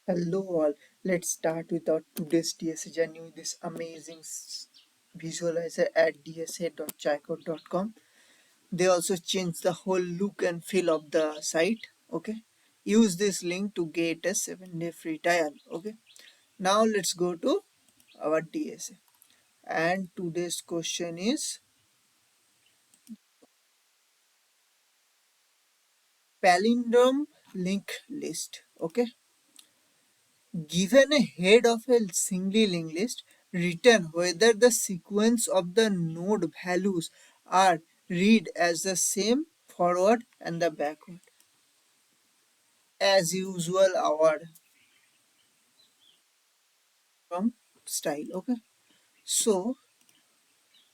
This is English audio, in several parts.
Hello all, let's start with our today's DSA Journey with this amazing visualizer at dsa.chaicode.com. They also changed the whole look and feel of the site. Okay, use this link to get a 7-day free trial. Okay, now let's go to our DSA, and today's question is Palindrome Linked List. Okay, given a head of a single linked list, return whether the sequence of the node values are read as the same forward and the backward. As usual, our from style. Okay. So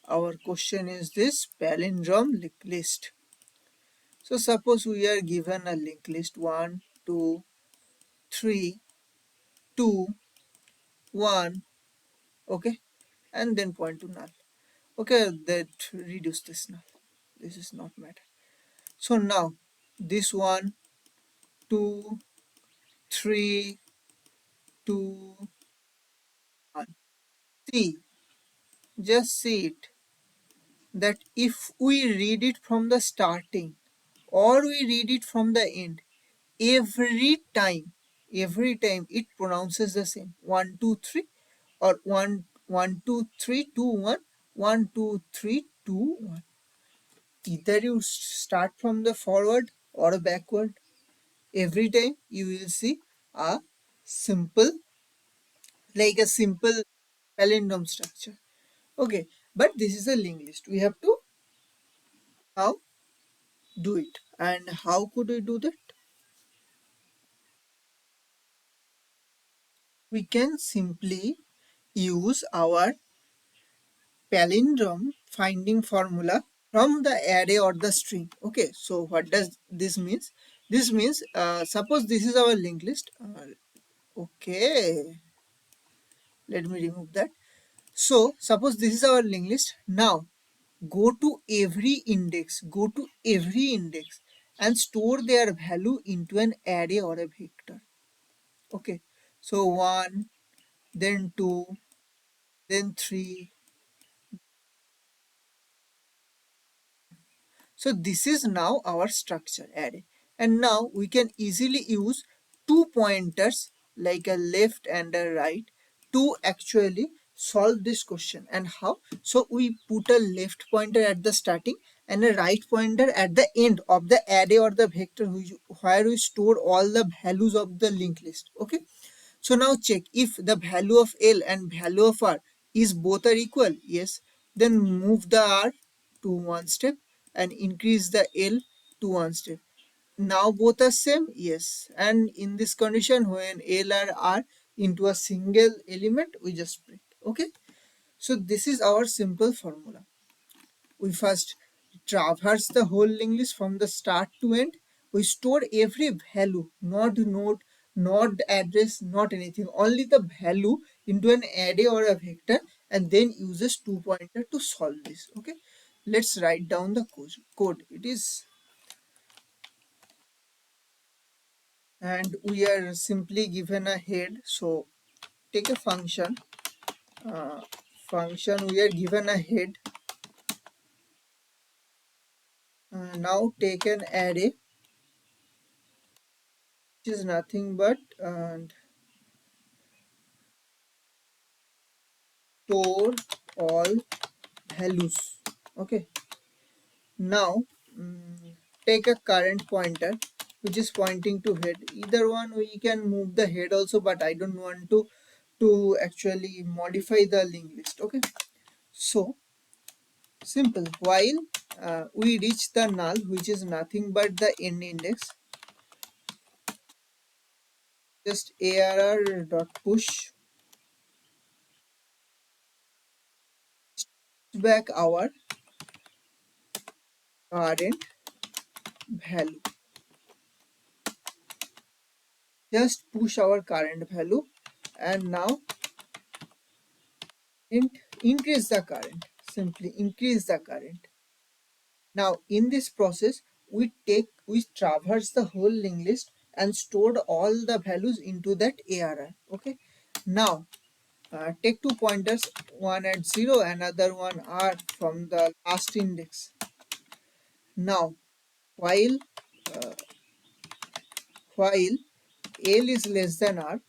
our question is this palindrome linked list. So suppose we are given a linked list 1, 2, 3, 2, 1, okay, and then point to null. Okay, that reduce this null. This is not matter. So now this 1, 2, 3, 2, 1. See, just see it that if we read it from the starting or we read it from the end, every time it pronounces the same 1, 2, 3 or 1, 1, 2, 3, 2, 1, 1, 2, 3, 2, 1. Either you start from the forward or backward. Every time you will see a simple simple palindrome structure. Okay, but this is a linked list. We have to how do it, and how could we do that? We can simply use our palindrome finding formula from the array or the string. Okay, so what does this means? This means suppose this is our linked list. Okay, let me remove that. So suppose this is our linked list. Now go to every index and store their value into an array or a vector. Okay, so 1, then 2, then 3. So this is now our structure array, and now we can easily use two pointers like a left and a right to actually solve this question. And how? So we put a left pointer at the starting and a right pointer at the end of the array or the vector where we store all the values of the linked list. Okay, so now check if the value of L and value of R is both are equal. Yes, then move the R to one step and increase the L to one step. Now both are same. Yes, and in this condition when L and R into a single element, we just print. Okay, so this is our simple formula. We first traverse the whole linked list from the start to end. We store every value, not node, not address, not anything, only the value into an array or a vector, and then uses two pointer to solve this. Okay, let's write down the code. It is, and we are simply given a head. So take a function. Uh, function we are given a head. Now take an array, which is nothing but store all values. Okay, now take a current pointer which is pointing to head. Either one we can move the head also, but I don't want to actually modify the linked list. Okay, so simple while we reach the null, which is nothing but the end index, just arr dot push back our current value. Just push our current value, and now increase the current. Simply increase the current. Now in this process we traverse the whole linked list and stored all the values into that ARR. Okay, now take two pointers, one at 0, another one R from the last index. Now while uh, while L is less than R,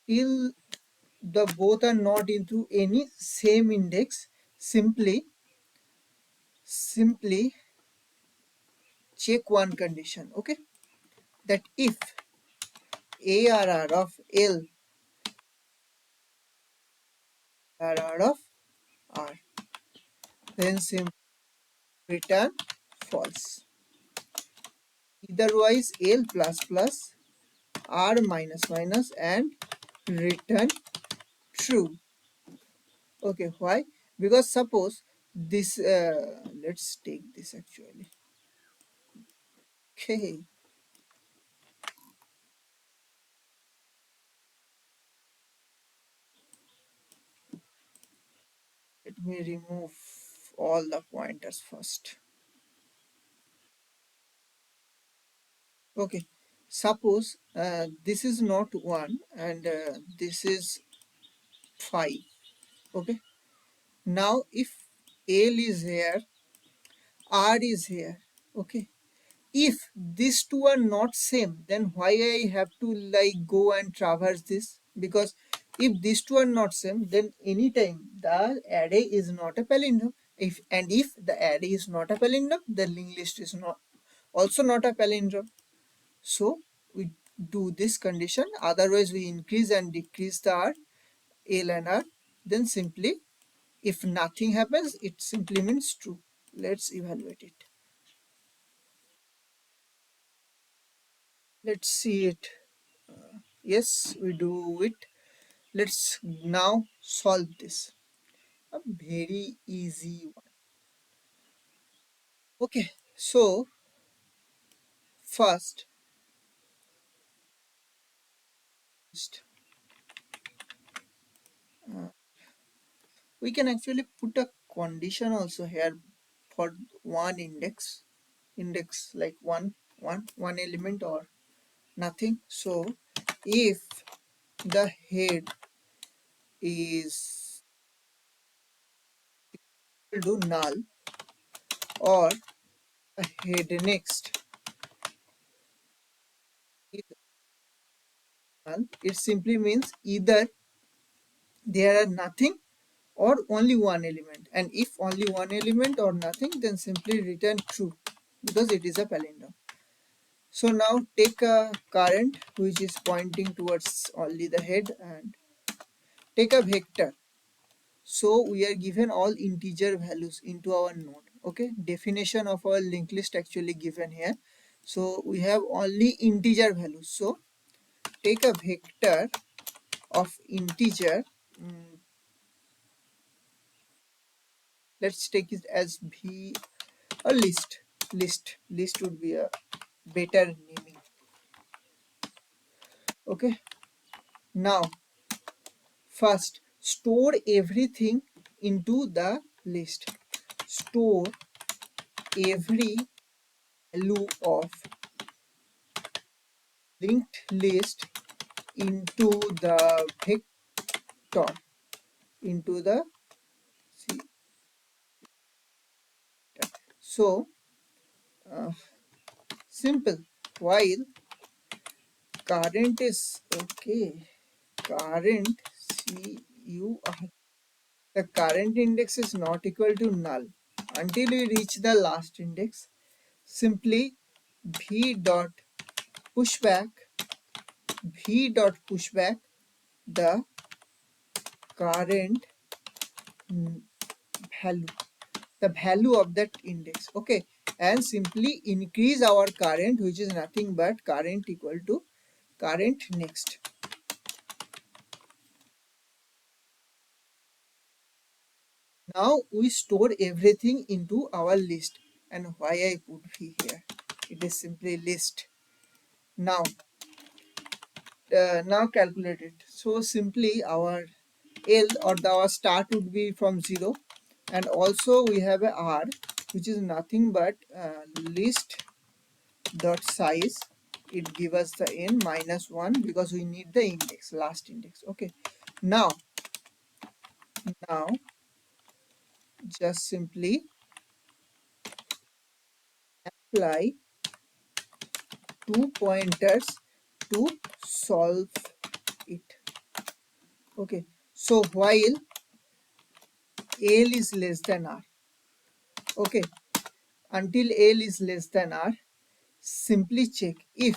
till the both are not into any same index, simply check one condition. Okay, that if ARR of L ARR of R, then simply return false. Otherwise L plus plus R minus minus and return true. Okay, why? Because suppose this let's take this actually. Okay, let me remove all the pointers first. Okay, suppose this is not 1 and this is 5. Okay, now if L is here, R is here. Okay, if these two are not same, then why I have to like go and traverse this? Because if these two are not same, then anytime the array is not a palindrome. If the array is not a palindrome, the linked list is not also not a palindrome. So we do this condition, otherwise we increase and decrease the R, L and R. Then simply if nothing happens, it simply means true. Let's evaluate it. Let's see it. Yes, we do it. Let's now solve this. A very easy one. Okay, so first uh, we can actually put a condition also here for one index like one element or nothing. So if the head is equal to null or a head next is null, it simply means either there are nothing or only one element, and if only one element or nothing, then simply return true because it is a palindrome. So now take a current which is pointing towards only the head and take a vector. So we are given all integer values into our node. Okay, definition of our linked list actually given here. So we have only integer values. So take a vector of integer. Let's take it as v a list would be a better naming. Okay, now first store everything into the list. Store every value of linked list into the vector, into the see. So uh, simple. While current is okay, current CUR, the current index is not equal to null until we reach the last index. Simply v dot pushback the current value, the value of that index. Okay, and simply increase our current, which is nothing but current equal to current next. Now we store everything into our list, and why I put v here, it is simply list. Now now calculate it. So simply our L or our start would be from 0, and also we have a R which is nothing but list dot size, it give us the n minus 1 because we need the index, last index. Okay, now now just simply apply 2 pointers to solve it. Okay, so while L is less than R, okay, until L is less than R, simply check if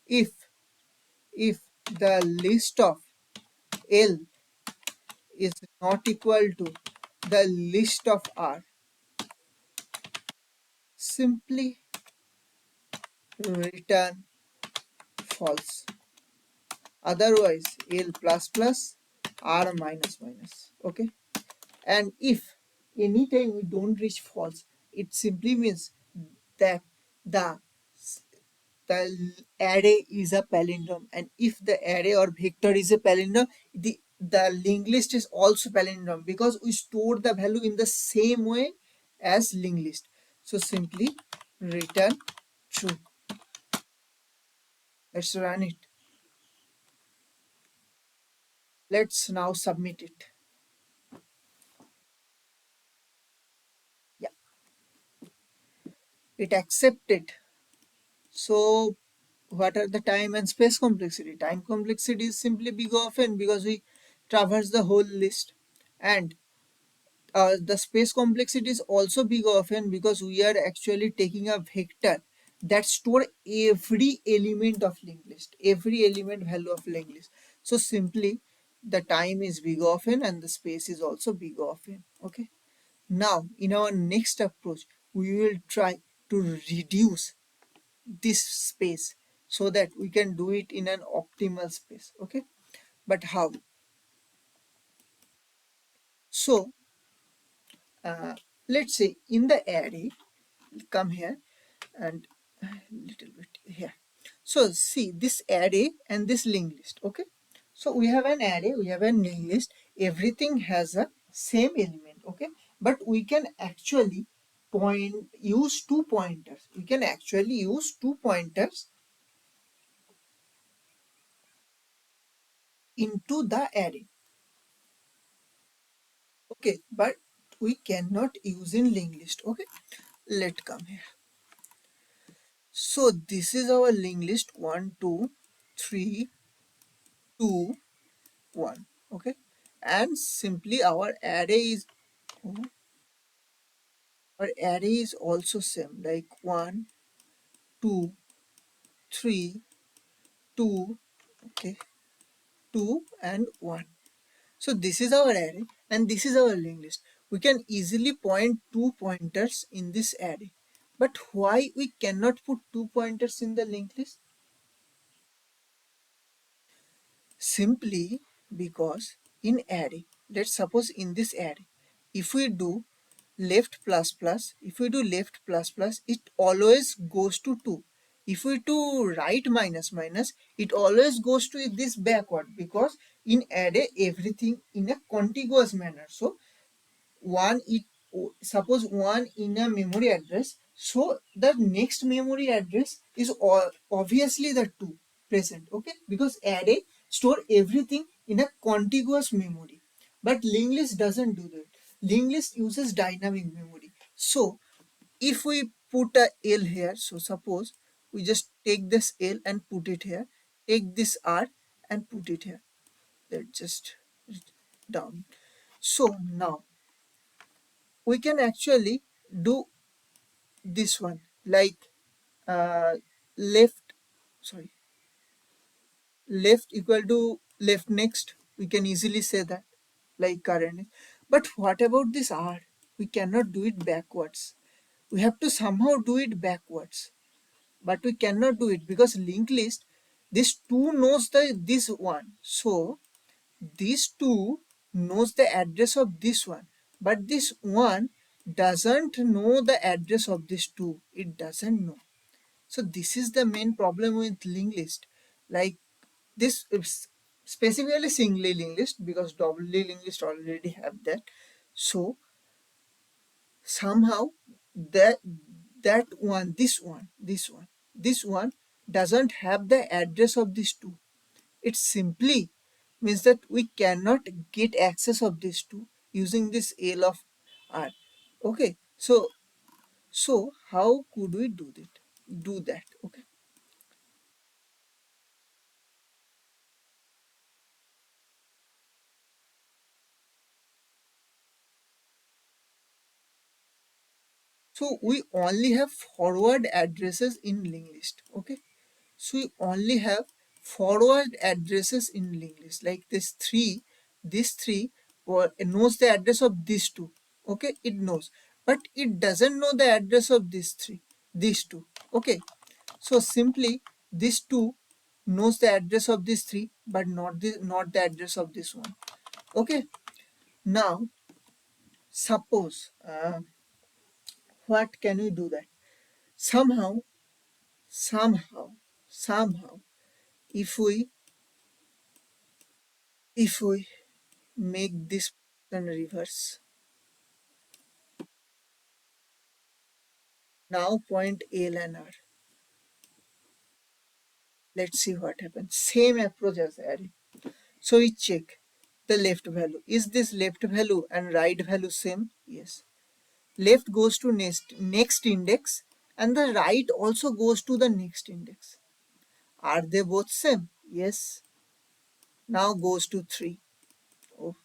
if the list of L is not equal to the list of R, simply return false. Otherwise L plus plus, R minus minus. Okay, and if anytime we don't reach false, it simply means that the the array is a palindrome, and if the array or vector is a palindrome, the linked list is also palindrome because we store the value in the same way as linked list. So simply return true. Let's run it. Let's now submit it. Yeah, it accepted. So what are the time and space complexity? Time complexity is simply big of n because we traverse the whole list, and the space complexity is also big of n because we are actually taking a vector that store every element of linked list, every element value of linked list. So simply the time is big of n and the space is also big of n. Okay, now in our next approach we will try to reduce this space so that we can do it in an optimal space. Okay, but how? So let's say in the array, come here and little bit here. So see this array and this linked list. Okay, so we have an array, we have a linked list, everything has a same element. Okay, but we can actually use 2 pointers. We can actually use 2 pointers into the array. Okay, but we cannot use in linked list. Okay, let come here. So this is our linked list 1 2 3 2 1. Okay, and simply our array is also same, like 1 2 3 2. Okay, 2 and 1. So this is our array and this is our linked list. We can easily point 2 pointers in this array, but why we cannot put 2 pointers in the linked list? Simply because in array, let's suppose in this array, if we do left plus plus, if we do left plus plus, it always goes to 2. If we do right minus minus, it always goes to this backward because in array everything in a contiguous manner. So one it suppose one in a memory address, so the next memory address is obviously the 2 present. Okay, because array store everything in a contiguous memory, but linked list doesn't do that. Linked list uses dynamic memory. So if we put a L here, so suppose we just take this L and put it here, take this R and put it here, let's just down. So now we can actually do this one, like uh, left, sorry, left equal to left next, we can easily say that, like current. But what about this R? We cannot do it backwards. We have to somehow do it backwards, but we cannot do it because linked list, this 2 knows this one, so these 2 knows the address of this one, but this one doesn't know the address of this 2. It doesn't know. So this is the main problem with linked list. Like this is specifically singly linked list because doubly linked list already have that. So somehow that that one, this one doesn't have the address of these two. It simply means that we cannot get access of these two using this L of R. Okay, so how could we do that? Okay. So we only have forward addresses in linked list. Okay. So we only have forward addresses in linked list. Like this three knows the address of these two. Okay, it knows, but it doesn't know the address of these two. Okay, so simply this two knows the address of these three, but not the address of this one. Okay, now suppose what can we do that? Somehow, somehow, somehow, if we make this function reverse. Now point L and R. Let's see what happens. Same approach as array. So we check the left value. Is this left value and right value same? Yes. Left goes to next index and the right also goes to the next index. Are they both same? Yes. Now goes to 3. Oh,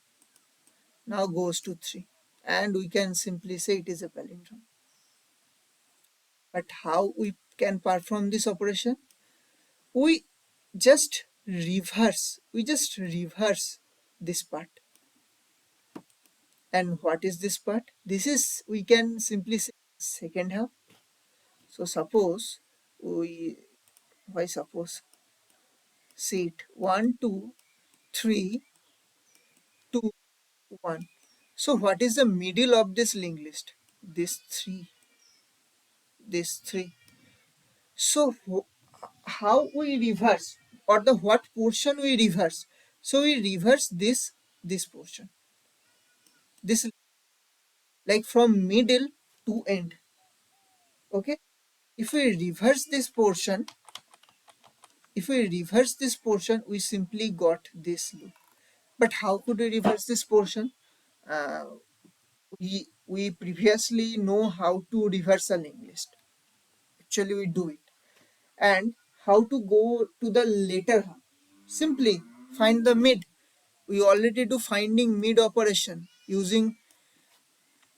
now goes to 3. And we can simply say it is a palindrome. But how we can perform this operation? We just reverse this part. And what is this part? This is, we can simply say second half. So suppose we, why suppose, see it 1 2 3 2 1. So what is the middle of this linked list? This 3, this 3. So how we reverse, or the what portion we reverse? So we reverse this portion, this, like from middle to end. Okay, if we reverse this portion, we simply got this loop. But how could we reverse this portion? uh, we previously know how to reverse a linked list. Actually we do it. And how to go to the later half? Simply find the mid. We already do finding mid operation using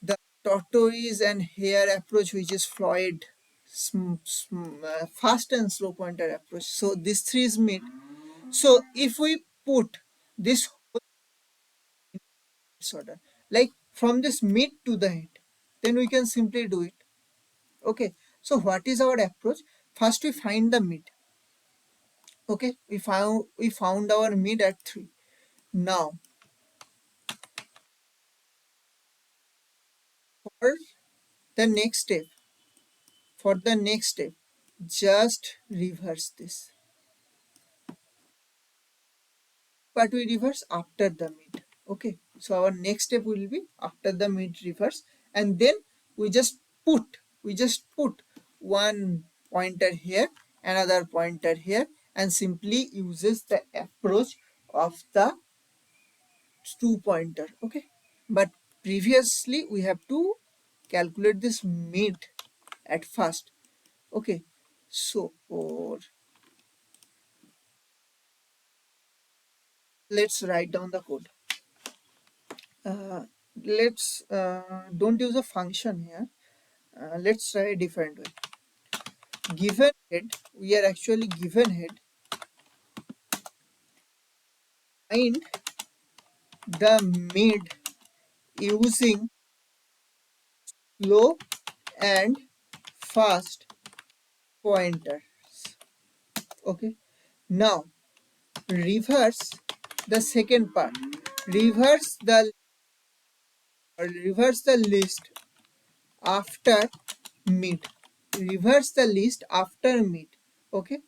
the tortoise and hare approach, which is Floyd fast and slow pointer approach. So this 3 is mid. So if we put this whole order, like from this mid to the end, then we can simply do it. Okay, so what is our approach? First we find the mid. Okay, we found our mid at 3. Now for the next step, just reverse this. But we reverse after the mid. Okay, so our next step will be after the mid reverse, and then we just put one pointer here, another pointer here, and simply uses the approach of the two pointer. Okay, but previously we have to calculate this mid at first. Okay, so let's write down the code. uh, let's don't use a function here. Let's try a different way. Given head, we are actually given head, find the mid using slow and fast pointers. Okay, now reverse the second part. Reverse the list after mid. Reverse the list after mid. Okay,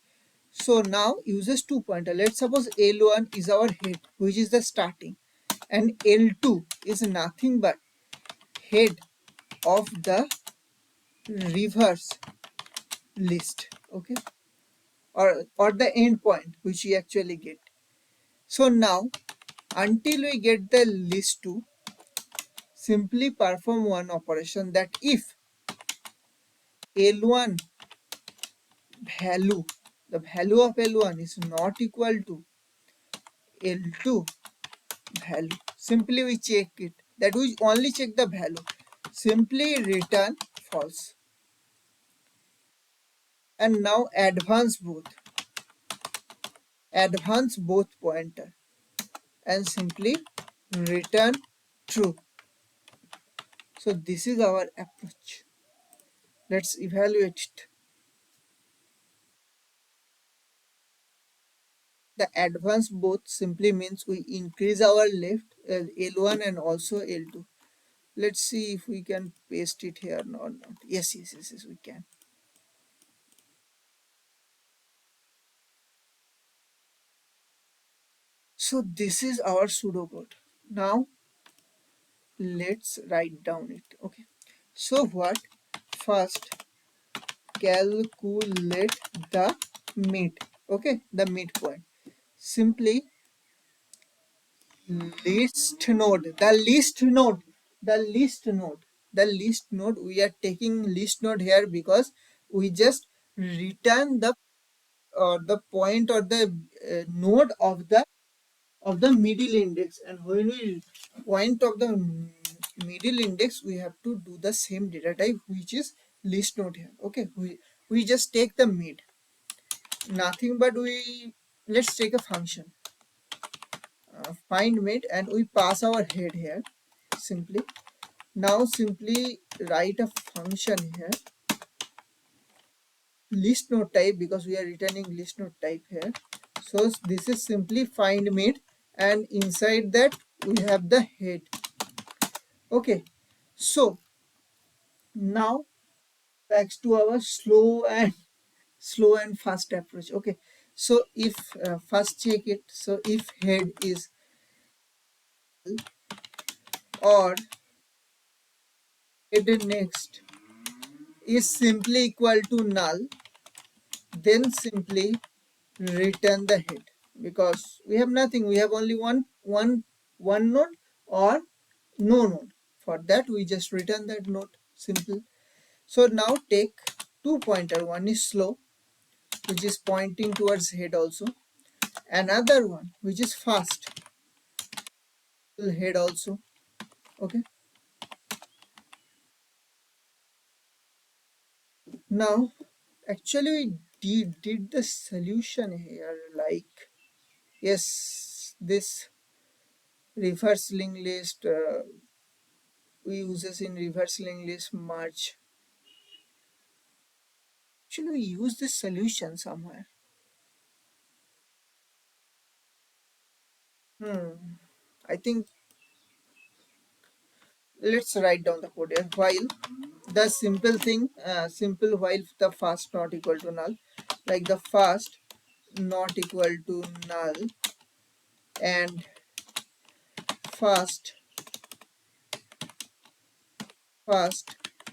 so now uses two pointer. Let's suppose L1 is our head, which is the starting, and L2 is nothing but head of the reverse list, okay, or the endpoint which we actually get. So now until we get the list 2, simply perform one operation, that if L1 value, the value of L1 is not equal to L2 value, simply we check it, that we only check the value, simply return false. And now advance both pointer and simply return true. So this is our approach. Let's evaluate it. The advance both simply means we increase our left L1 and also L2. Let's see if we can paste it here or not. Yes, we can. So this is our pseudocode. Now let's write down it. Okay. So what? First calculate the mid. Okay, the midpoint. Simply list node, we are taking list node here because we just return the point or the node of the middle index, and when we point of the middle index we have to do the same data type which is list node here. Okay, we just take the mid, nothing but we let's take a function find mid, and we pass our head here simply. Now simply write a function here, list node type, because we are returning list node type here. So this is simply find mid, and inside that we have the head. Okay, so now back to our slow and fast approach. Okay, so if first check it, so if head is or head next is simply equal to null, then simply return the head, because we have nothing, we have only one node or no node. For that we just return that node, simple. So now take two pointer, one is slow which is pointing towards head also, another one which is fast head also. Okay, now actually we did the solution here, like yes, this reverse linked list we uses in reverse linked list merge. Actually we use this solution somewhere. I think let's write down the code here. While the simple while the fast not equal to null, like the fast not equal to null and fast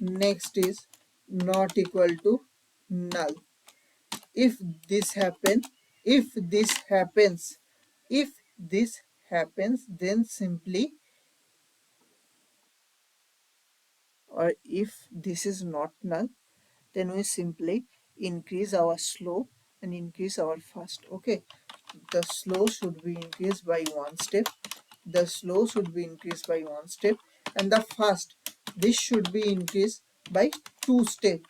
next is not equal to null. If this happen, if this happens, if this happens, then simply, or if this is not null, then we simply increase our slow and increase our fast. Okay, the slow should be increased by one step, the slow should be increased by one step, and the fast, this should be increased by two step,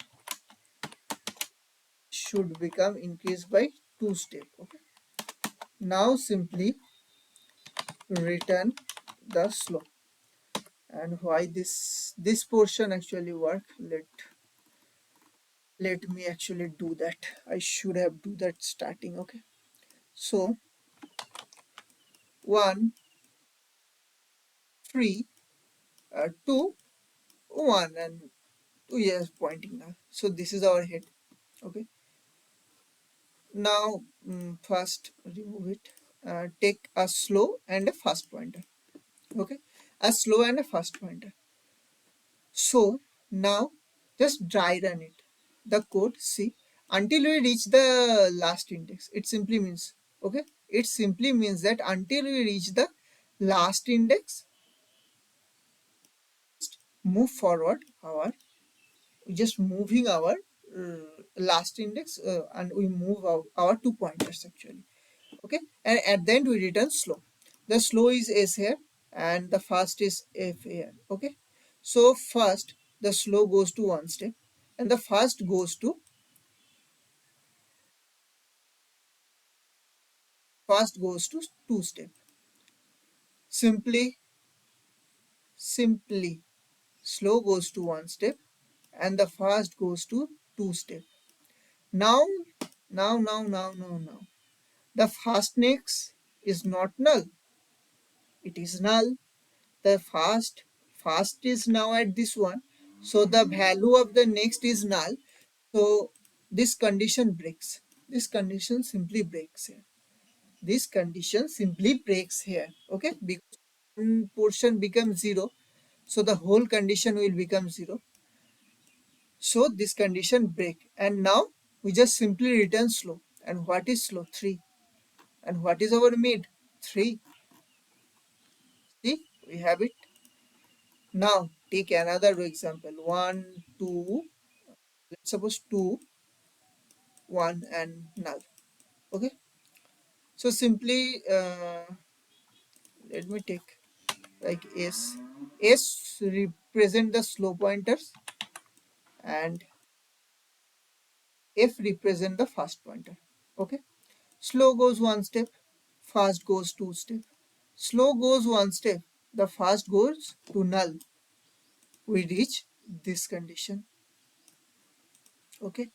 should become increased by two step. Okay, now simply return the slow. And why this portion actually work, let me actually do that. I should have do that starting. Okay, so 1 3 2 1 and 2 years pointing now. So this is our head. Okay, now first remove it, take a slow and a fast pointer. Okay, a slow and a fast pointer. So now Just dry run it. The code, see, until we reach the last index. It simply means, okay, it simply means that until we reach the last index, move forward our, just moving our last index, and we move our 2 pointers actually. Okay, and at the end we return slow. The slow is S here and the fast is F here. Okay, so first the slow goes to one step and the fast goes to two step. Simply slow goes to one step and the fast goes to two step. Now, now, the fastness is not null, it is null. The fast is now at this one, so the value of the next is null. So this condition breaks. This condition simply breaks here. This condition simply breaks here. Okay, because one portion becomes 0, so the whole condition will become 0. So this condition break, and now we just simply return slow. And what is slow? 3. And what is our mid? 3. See, we have it. Now take another example. 1, 2. Let's suppose 2, 1 and null. Okay. So simply let me take like S. S represent the slow pointers and F represent the fast pointer. Okay. Slow goes one step, fast goes two step. Slow goes one step, the fast goes to null. We reach this condition. Okay.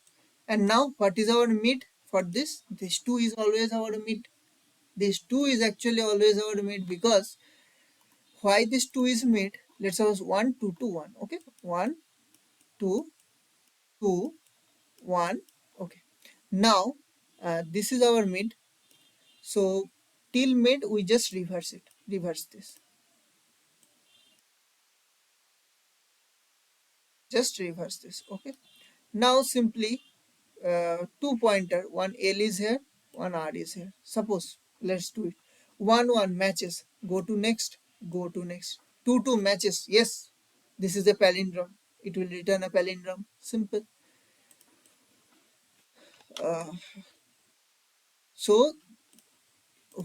And now what is our mid for this? This 2 is always our mid. This 2 is actually always our mid, because why this 2 is mid? Let's suppose 1, 2, 2, 1. Okay. 1, 2, 2, 1. Okay. Now this is our mid. So till mid we just reverse it. Reverse this. Just reverse this. Okay. Now simply 2 pointer, one L is here, one R is here. Suppose, let's do it. 1, 1 matches, go to next, go to next. 2, 2 matches, yes, this is a palindrome. It will return a palindrome. Simple. Uh, so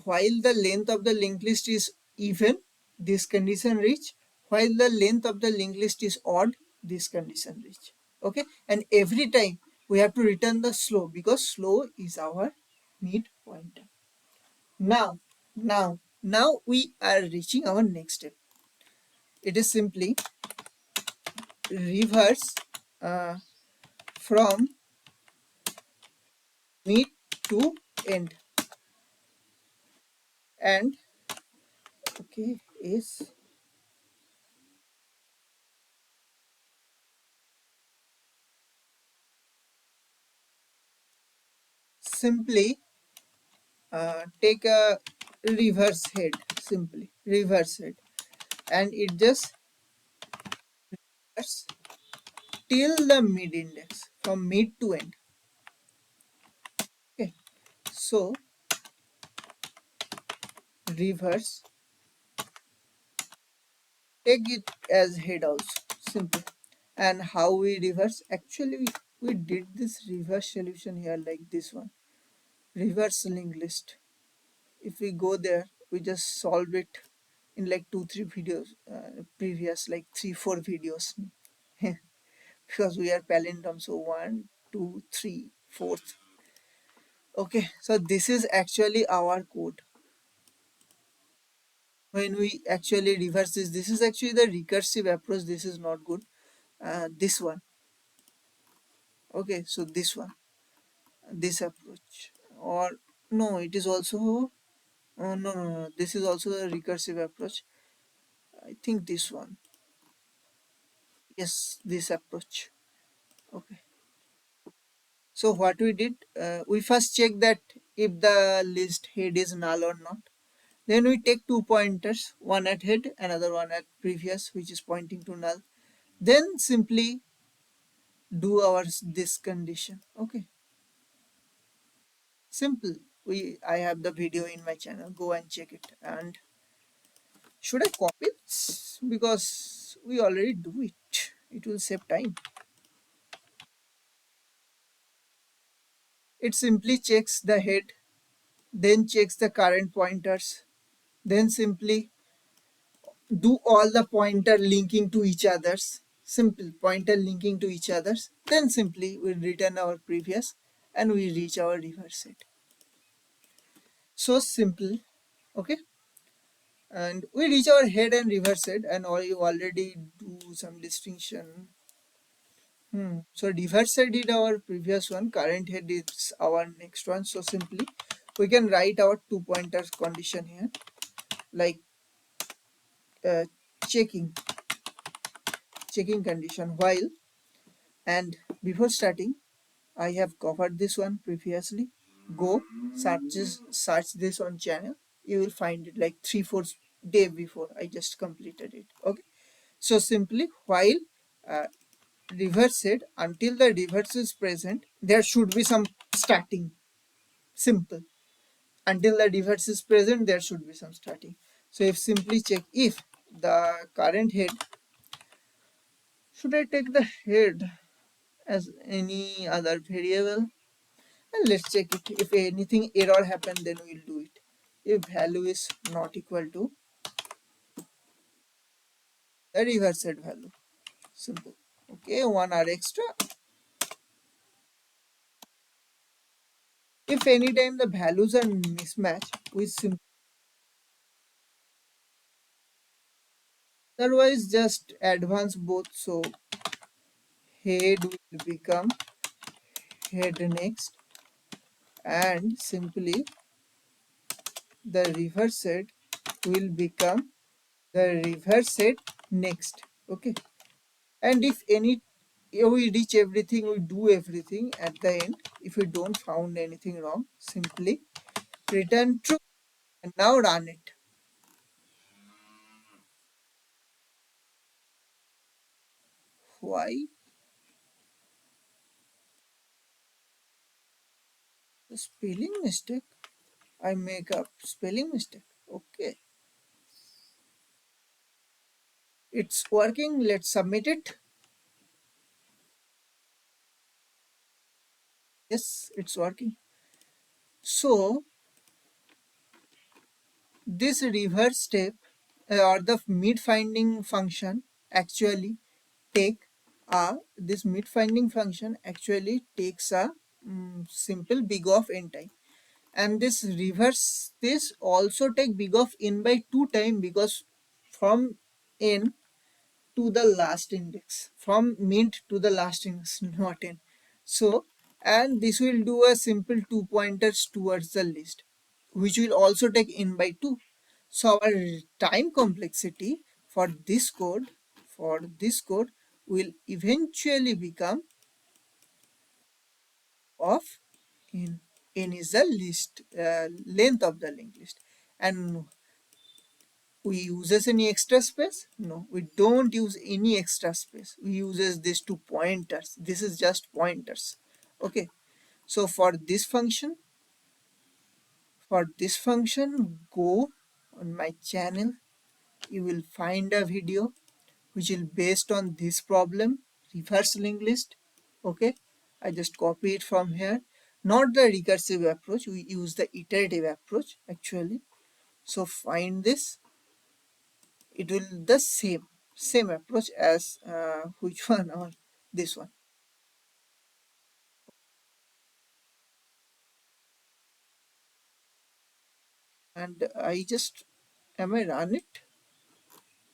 while the length of the linked list is even, this condition reach. While the length of the linked list is odd, this condition reach. Okay, and every time we have to return the slow, because slow is our mid pointer. Now we are reaching our next step. It is simply reverse uh, from mid to end. And okay, is simply take a reverse head. Simply reverse head, and it just reverse till the mid index, from mid to end. Okay, so reverse, take it as head also. Simple. And how we reverse? Actually we did this reverse solution here, like this one, reverse linked list. If we go there, we just solve it in like 2 3 videos, previous like 3 4 videos. Because we are palindrome, so 1 2 3 fourth. Okay, so this is actually our code. When we actually reverse this is actually the recursive approach. This is not good. This one. Okay, so this one, this approach, or no, it is also no, this is also a recursive approach. I think this one. Yes, this approach. Okay, so what we did, we first check that if the list head is null or not. Then we take 2 pointers, one at head, another one at previous, which is pointing to null. Then simply do our this condition. Okay, simple. I have the video in my channel, go and check it. And should I copy it? Because we already do it, it will save time. It simply checks the head, then checks the current pointers, then simply do all the pointer linking to each others, simple pointer linking to each others, then simply we return our previous and we reach our reverse set. So simple. Okay, and we reach our head and reverse set, and you already do some distinction. So reverse set is our previous one, current head is our next one. So simply we can write our two pointers condition here, like uh, checking condition while, and before starting I have covered this one previously. Go search this on channel, you will find it like 3-4 day before I just completed it. Okay, so simply while uh, reverse set, until the reverse is present there should be some starting. Simple, until the reverse is present there should be some starting. So if simply check if the current head, should I take the head as any other variable, and let's check it. If anything error happen then we'll do it. If value is not equal to the reverse set value, simple. Okay, 1 hour extra. If anytime the values are mismatched, we simply, otherwise just advance both. So head will become head next, and simply the reverse set will become the reverse set next. Okay, and if any, we reach everything, we do everything at the end, if we don't found anything wrong, simply return true and now run it. Why the spelling mistake? I make up spelling mistake. Okay, it's working, let's submit it. Yes, it's working. So this reverse step or the mid finding function actually take this mid finding function actually takes a simple big of n time, and this reverse this also take big of n by 2 time, because from n to the last index, from mid to the last index, not n. So and this will do a simple 2 pointers towards the list, which will also take n by 2. So our time complexity for this code will eventually become of n. N is the list length of the linked list. And we uses any extra space? No, we don't use any extra space. We uses these two pointers. This is just pointers. Okay. So for this function, go on my channel. You will find a video which is based on this problem, reverse linked list. Okay, I just copy it from here. Not the recursive approach, we use the iterative approach actually. So find this, it will the same approach as which one, or this one. And I just, am I run it?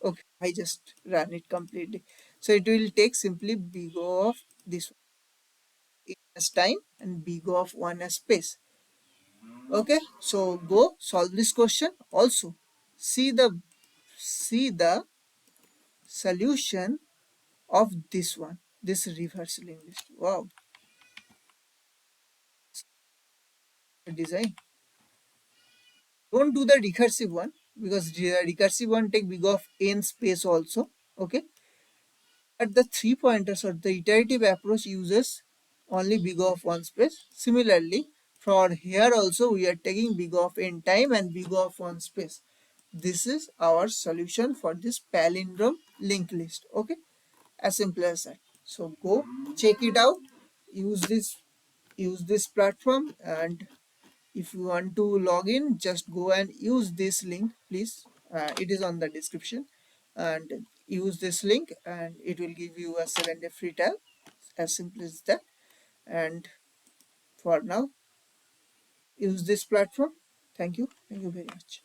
Okay, I just ran it completely. So it will take simply big O of this one as time and big O of one as space. Okay, so go solve this question. Also see the solution of this one, this reverse linked list. Wow, design. Don't do the recursive one, because the recursive one take big of n space also. Okay, At the three pointers or the iterative approach uses only big of one space. Similarly, for here also we are taking big of n time and big of one space. This is our solution for this palindrome linked list. Okay, as simple as that. So go check it out, use this platform, and if you want to log in, just go and use this link, please. It is on the description, and use this link and it will give you a 7-day free trial, as simple as that. And for now, use this platform. Thank you very much.